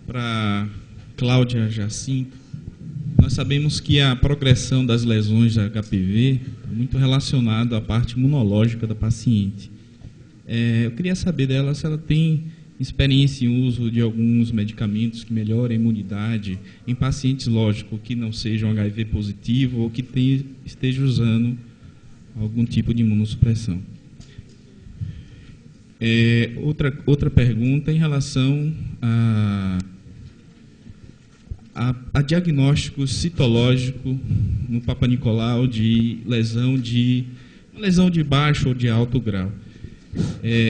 para Cláudia Jacinto. Nós sabemos que a progressão das lesões da HPV é muito relacionada à parte imunológica da paciente. Eu queria saber dela se ela tem experiência em uso de alguns medicamentos que melhoram a imunidade em pacientes, lógico, que não sejam HIV positivo ou que estejam usando algum tipo de imunossupressão. Outra pergunta em relação a diagnóstico citológico no Papa Nicolau de lesão de baixo ou de alto grau.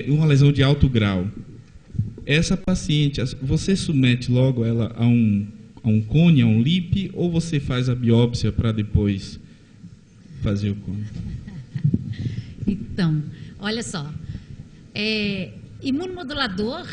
Uma lesão de alto grau. Essa paciente, você submete logo ela a um cone, a um LIP, ou você faz a biópsia para depois fazer o cone? Então, olha só, imunomodulador,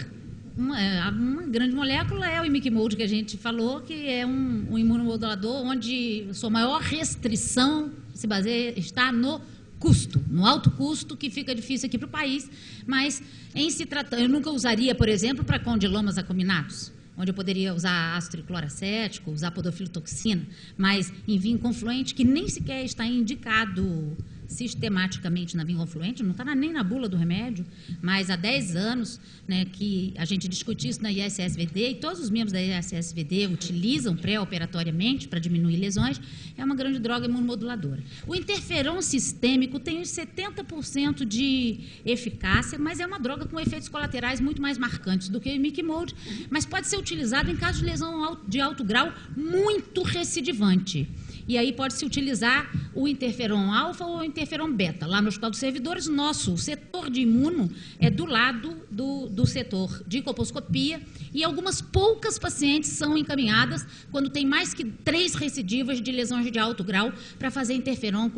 uma grande molécula é o imiquimod que a gente falou, que é um imunomodulador onde a sua maior restrição se baseia, está no custo, no alto custo, que fica difícil aqui para o país, mas em se tratando, eu nunca usaria, por exemplo, para condilomas acuminados, onde eu poderia usar ácido tricloracético, usar podofilitoxina, mas em vinho confluente, que nem sequer está indicado sistematicamente na vinho confluente, não está nem na bula do remédio, mas há 10 anos, né, que a gente discute isso na ISSVD, e todos os membros da ISSVD utilizam pré-operatoriamente para diminuir lesões, é uma grande droga imunomoduladora. O interferon sistêmico tem uns 70% de eficácia, mas é uma droga com efeitos colaterais muito mais marcantes do que o imiquimod, mas pode ser utilizado em caso de lesão de alto grau muito recidivante. E aí pode-se utilizar o interferon alfa ou o interferon beta. Lá no Hospital dos Servidores, o setor de imuno é do lado do setor de colposcopia, e algumas poucas pacientes são encaminhadas quando tem mais que 3 recidivas de lesões de alto grau para fazer interferon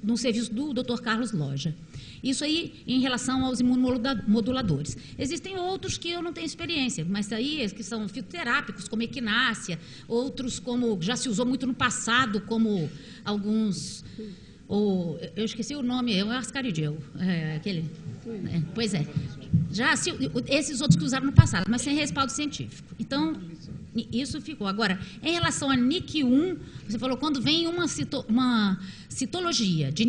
no serviço do Dr. Carlos Loja. Isso aí em relação aos imunomoduladores. Existem outros que eu não tenho experiência, mas aí que são fitoterápicos, como equinácea, outros como já se usou muito no passado, como alguns, eu esqueci o nome, é o ascaridil, pois é. Esses outros que usaram no passado, mas sem respaldo científico. Então, isso ficou. Agora, em relação a NIC1, você falou quando vem uma citologia, de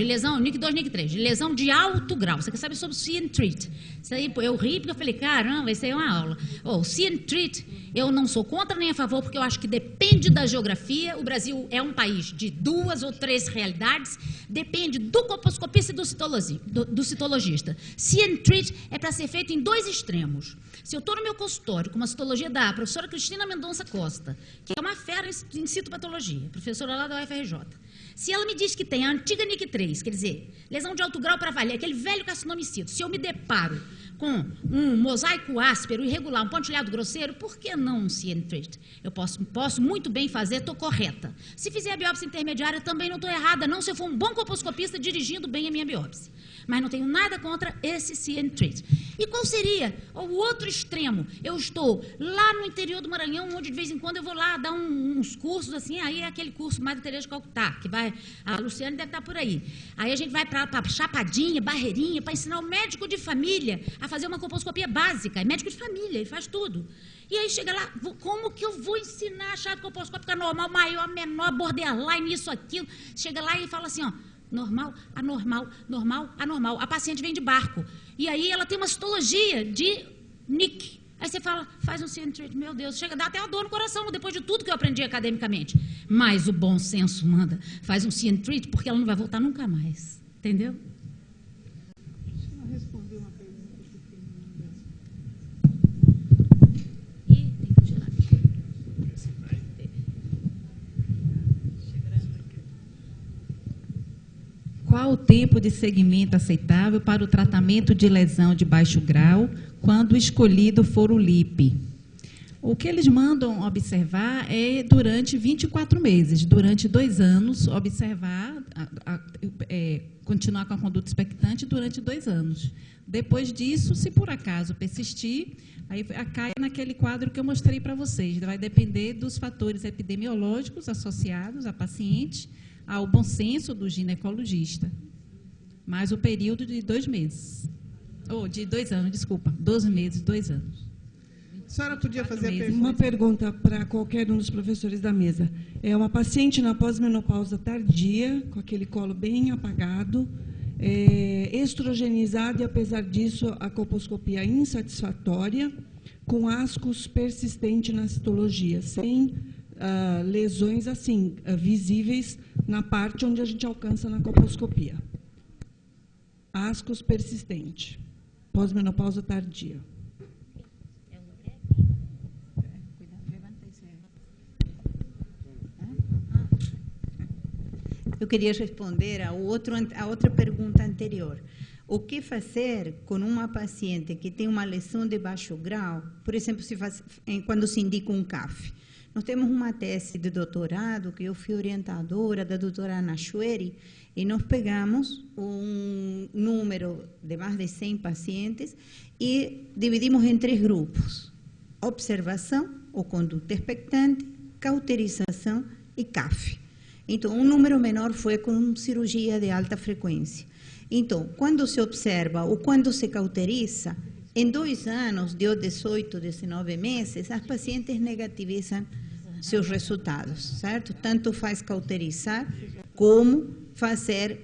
lesão, NIC2, NIC3, de lesão de alto grau. Você quer saber sobre o see and treat? Isso aí, eu ri porque eu falei, caramba, isso aí é uma aula. O see and treat, eu não sou contra nem a favor, porque eu acho que depende da geografia. O Brasil é um país de 2 ou 3 realidades, depende do colposcopista e do citologista. See and treat é para ser feito em 2 extremos. Se eu estou no meu consultório com uma citologia da professora Cristina Mendonça Costa, que é uma fera em citopatologia, professora lá da UFRJ, se ela me diz que tem a antiga NIC3, quer dizer, lesão de alto grau para avaliar, aquele velho carcinomicito, se eu me deparo com um mosaico áspero, irregular, um pontilhado grosseiro, por que não um see and treat? Eu posso muito bem fazer, estou correta. Se fizer a biópsia intermediária, também não estou errada, não, se eu for um bom colposcopista dirigindo bem a minha biópsia. Mas não tenho nada contra esse see and treat. E qual seria o outro extremo? Eu estou lá no interior do Maranhão, onde de vez em quando eu vou lá dar uns cursos, assim, aí é aquele curso Madre Teresa de Calcutá, que vai, a Luciane deve estar por aí. Aí a gente vai para Chapadinha, Barreirinha, para ensinar o médico de família a fazer uma colposcopia básica. É médico de família, ele faz tudo. E aí chega lá, como que eu vou ensinar a chave colposcópica normal, maior, menor, borderline, isso, aquilo? Chega lá e fala assim, ó, normal, anormal, normal, anormal. A paciente vem de barco. E aí ela tem uma citologia de NIC. Aí você fala, faz um see and treat, meu Deus, chega, dá até uma dor no coração, depois de tudo que eu aprendi academicamente. Mas o bom senso manda, faz um see and treat, porque ela não vai voltar nunca mais. Entendeu? Deixa eu responder uma pergunta que tem Ih, tem que tirar. Qual o tempo de segmento aceitável para o tratamento de lesão de baixo grau, quando escolhido for o LIP? O que eles mandam observar é durante 24 meses, durante 2 anos, observar, continuar com a conduta expectante durante 2 anos. Depois disso, se por acaso persistir, aí cai naquele quadro que eu mostrei para vocês. Vai depender dos fatores epidemiológicos associados à paciente, ao bom senso do ginecologista. Mas o período de 2 meses. Ou de 2 anos, desculpa, 12 meses, 2 anos. A senhora podia fazer a meses. pergunta? Uma pergunta para qualquer um dos professores da mesa. É uma paciente na pós-menopausa tardia, com aquele colo bem apagado, estrogenizada e, apesar disso, a colposcopia insatisfatória, com ascos persistente na citologia, sem lesões assim visíveis na parte onde a gente alcança na colposcopia. Ascos persistente, pós-menopausa tardia. Eu queria responder a outra pergunta anterior. O que fazer com uma paciente que tem uma lesão de baixo grau, por exemplo, quando se indica um CAF? Nós temos uma tese de doutorado, que eu fui orientadora da doutora Ana Schwery, e nós pegamos um número de mais de 100 pacientes e dividimos em 3 grupos: observação, ou conduta expectante, cauterização e CAF. Então, um número menor foi com cirurgia de alta frequência. Então, quando se observa ou quando se cauteriza, em 2 anos, de 18, 19 meses, as pacientes negativizam seus resultados, certo? Tanto faz cauterizar como fazer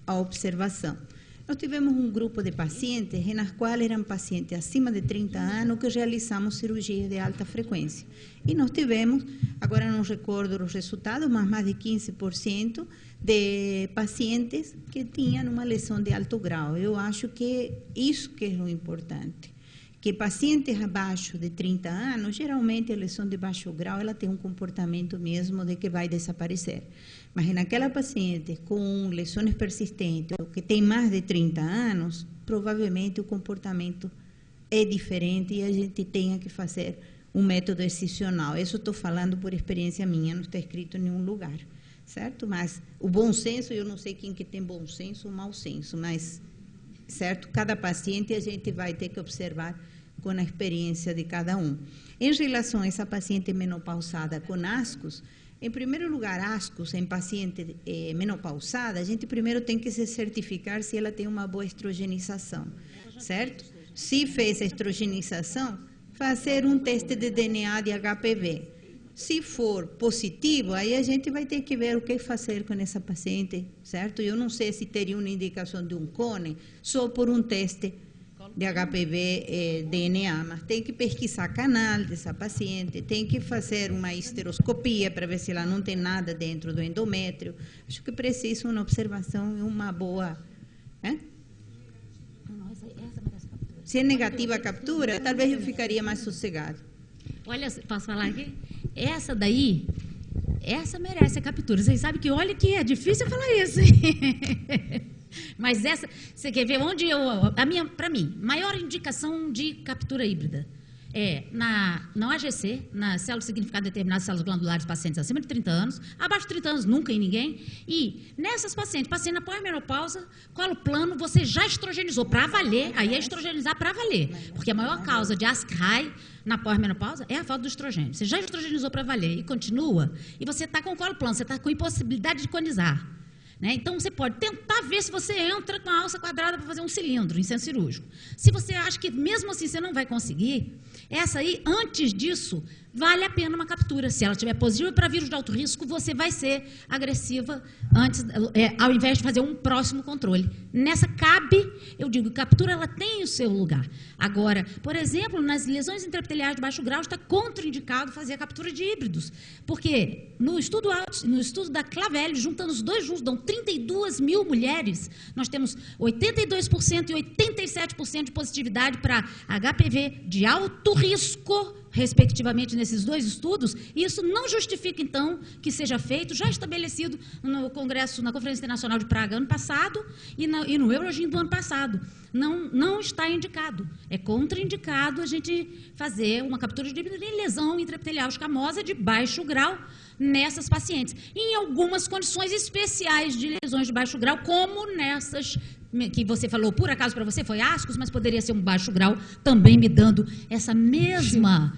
a observação. Nós tivemos um grupo de pacientes, nas quais eram pacientes acima de 30 anos, que realizamos cirurgia de alta frequência. E nós tivemos, agora não recordo os resultados, mas mais de 15% de pacientes que tinham uma lesão de alto grau. Eu acho que isso que é o importante. Que pacientes abaixo de 30 anos, geralmente a lesão de baixo grau, ela tem um comportamento mesmo de que vai desaparecer. Mas naquela paciente com lesões persistentes, ou que tem mais de 30 anos, provavelmente o comportamento é diferente e a gente tenha que fazer um método excisional. Isso estou falando por experiência minha, não está escrito em nenhum lugar, certo? Mas o bom senso, eu não sei quem que tem bom senso ou mau senso, mas, certo? Cada paciente a gente vai ter que observar com a experiência de cada um. Em relação a essa paciente menopausada com ascos, em primeiro lugar, ascos em paciente menopausada, a gente primeiro tem que se certificar se ela tem uma boa estrogenização, certo? Se fez a estrogenização, fazer um teste de DNA de HPV. Se for positivo, aí a gente vai ter que ver o que fazer com essa paciente, certo? Eu não sei se teria uma indicação de um cone só por um teste de HPV DNA, mas tem que pesquisar canal dessa paciente, tem que fazer uma histeroscopia para ver se ela não tem nada dentro do endométrio. Acho que precisa uma observação e uma boa... Se é negativa a captura, talvez eu ficaria mais sossegado. Olha, posso falar aqui? Essa daí, essa merece a captura. Vocês sabem que, olha que é difícil falar isso. Mas essa, você quer ver onde para mim, maior indicação de captura híbrida é na AGC, na célula de significado determinado, células glandulares, pacientes acima de 30 anos, abaixo de 30 anos, nunca em ninguém. E nessas pacientes, paciente na pós-menopausa, colo plano, você já estrogenizou para valer, aí é estrogenizar para valer, porque a maior causa de ASCRAI na pós-menopausa é a falta do estrogênio. Você já estrogenizou para valer e continua, e você está com o colo plano, você está com impossibilidade de conizar. Então, você pode tentar ver se você entra com a alça quadrada para fazer um cilindro em centro cirúrgico. Se você acha que mesmo assim você não vai conseguir, essa aí, antes disso, vale a pena uma captura. Se ela estiver positiva para vírus de alto risco, você vai ser agressiva antes, ao invés de fazer um próximo controle. Nessa cabe, eu digo, captura ela tem o seu lugar. Agora, por exemplo, nas lesões intraepiteliais de baixo grau, está contraindicado fazer a captura de híbridos. Porque no estudo da Clavelli, juntando os dois juntos, dão 32 mil mulheres, nós temos 82% e 87% de positividade para HPV de alto risco, respectivamente, nesses dois estudos. E isso não justifica, então, que seja feito, já estabelecido no Congresso, na Conferência Internacional de Praga ano passado e no Eurogin do ano passado. Não está indicado. É contraindicado a gente fazer uma captura de lesão intraepitelial escamosa de baixo grau nessas pacientes. Em algumas condições especiais de lesões de baixo grau, como nessas que você falou, por acaso para você foi ascos, mas poderia ser um baixo grau, também me dando essa mesma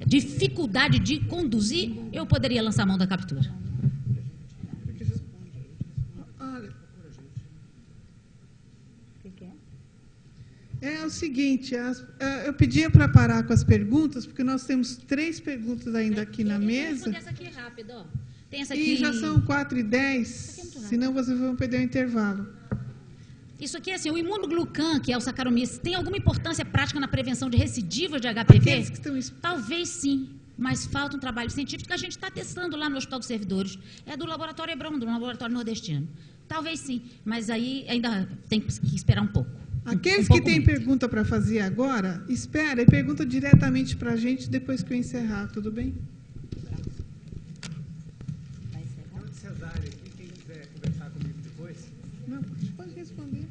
dificuldade de conduzir, eu poderia lançar a mão da captura. É o seguinte, eu pedia para parar com as perguntas, porque nós temos 3 perguntas ainda aqui na mesa. Essa aqui é rápida, ó. Tem essa E aqui. já são 4h10, senão vocês vão perder o intervalo. Isso aqui é assim, o imunoglucan, que é o Saccharomyces, tem alguma importância prática na prevenção de recidivas de HPV? Aqueles que estão Talvez sim, mas falta um trabalho científico que a gente está testando lá no Hospital dos Servidores. É do Laboratório Hebrão, do Laboratório Nordestino. Talvez sim, mas aí ainda tem que esperar um pouco. Aqueles Um que pouco têm muito. pergunta para fazer agora, espera e pergunta diretamente para a gente depois que eu encerrar, tudo bem? Cesárea aqui, quem quiser conversar comigo depois. Não, pode responder.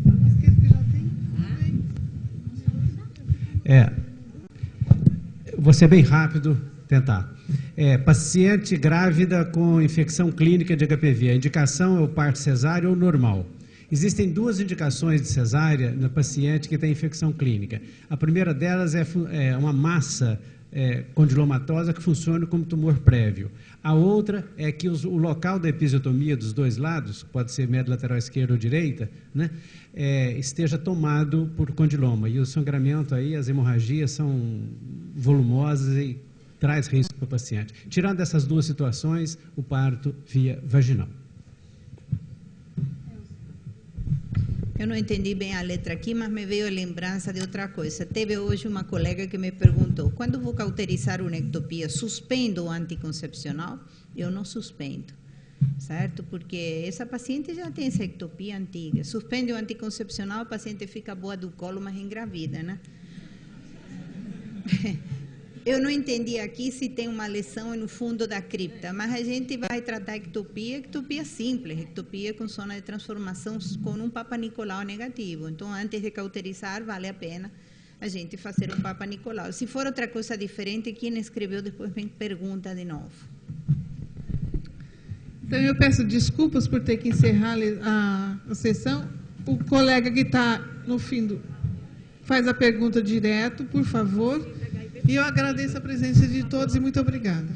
Aqueles que já têm, tudo bem. Vou ser bem rápido, tentar. Paciente grávida com infecção clínica de HPV. A indicação é o parto cesáreo ou normal. Existem 2 indicações de cesárea na paciente que tem infecção clínica. A primeira delas é uma massa condilomatosa que funciona como tumor prévio. A outra é que o local da episiotomia dos 2 lados, pode ser média lateral esquerda ou direita, né, esteja tomado por condiloma. E o sangramento aí, as hemorragias são volumosas e traz risco para o paciente. Tirando essas 2 situações, o parto via vaginal. Eu não entendi bem a letra aqui, mas me veio a lembrança de outra coisa. Teve hoje uma colega que me perguntou, quando vou cauterizar uma ectopia, suspendo o anticoncepcional? Eu não suspendo, certo? Porque essa paciente já tem essa ectopia antiga. Suspende o anticoncepcional, a paciente fica boa do colo, mas engravida, né? Eu não entendi aqui se tem uma lesão no fundo da cripta, mas a gente vai tratar ectopia simples, ectopia com zona de transformação com um Papa Nicolau negativo. Então, antes de cauterizar, vale a pena a gente fazer um Papa Nicolau. Se for outra coisa diferente, quem escreveu depois me pergunta de novo. Então, eu peço desculpas por ter que encerrar a sessão. O colega que está no fim faz a pergunta direto, por favor. E eu agradeço a presença de todos e muito obrigada.